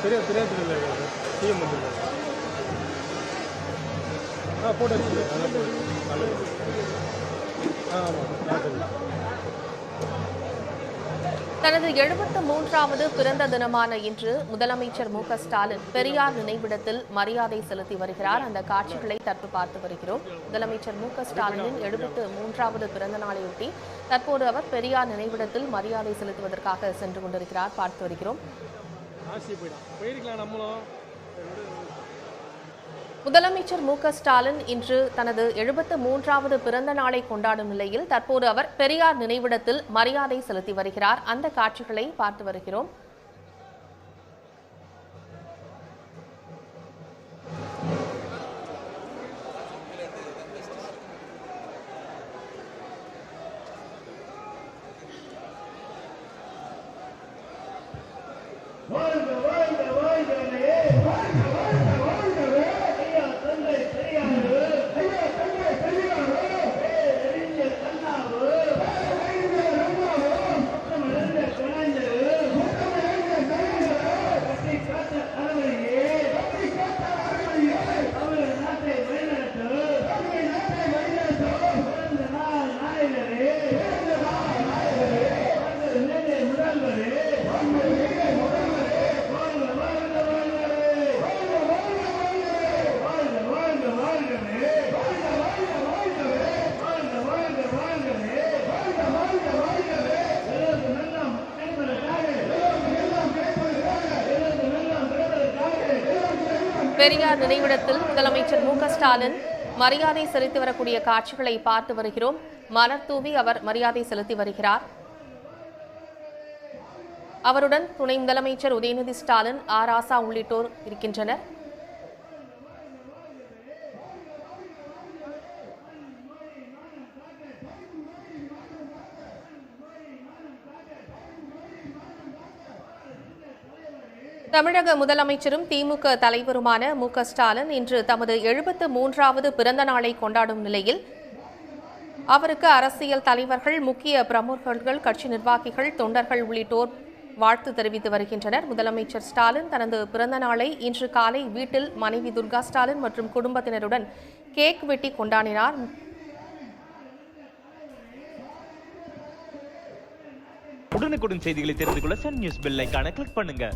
தெரியாது சிஎம் வந்துருக்காங்க. போட்டோ தனது 73வது பிறந்த தினமான இன்று முதலமைச்சர் ஸ்டாலின் பெரியார் நினைவிடத்தில் மரியாதை செலுத்தி வருகிறார். அந்த காட்சிகளை தற்போது பார்த்து வருகிறோம். முதலமைச்சர் ஸ்டாலினின் 73வது பிறந்த நாளையொட்டி தற்போது அவர் பெரியார் நினைவிடத்தில் மரியாதை செலுத்துவதற்காக சென்று கொண்டிருக்கிறார். பார்த்து வருகிறோம். முதலமைச்சர் ஸ்டாலின் இன்று தனது 73வது பிறந்த நாளை கொண்டாடும் நிலையில் தற்போது அவர் பெரியார் நினைவிடத்தில் மரியாதை செலுத்தி வருகிறார். அந்த காட்சிகளை பார்த்து வருகிறோம். பெரியார் நினைவிடத்தில் முதலமைச்சர் ஸ்டாலின் மரியாதை செலுத்தி வரக்கூடிய காட்சிகளை பார்த்து வருகிறோம். மலர் தூவி அவர் மரியாதை செலுத்தி வருகிறார். அவருடன் துணை முதலமைச்சர் உதயநிதி ஸ்டாலின், ராசா உள்ளிட்டோர் இருக்கின்றனர். தமிழக முதலமைச்சரும் திமுக தலைவருமான ஸ்டாலின் இன்று தமது 73வது பிறந்த நாளை கொண்டாடும் நிலையில் அவருக்கு அரசியல் தலைவர்கள், முக்கிய பிரமுகர்கள், கட்சி நிர்வாகிகள், தொண்டர்கள் உள்ளிட்டோர் வாழ்த்து தெரிவித்து வருகின்றனர். முதலமைச்சர் ஸ்டாலின் தனது பிறந்த நாளை இன்று காலை வீட்டில் மனைவி துர்கா ஸ்டாலின் மற்றும் குடும்பத்தினருடன் கேக் வெட்டி கொண்டாடினார். உடனுக்குடன் செய்திகளை தெரிந்து கொள்ள சன் நியூஸ் பெல் ஐகானை கிளிக் பண்ணுங்க.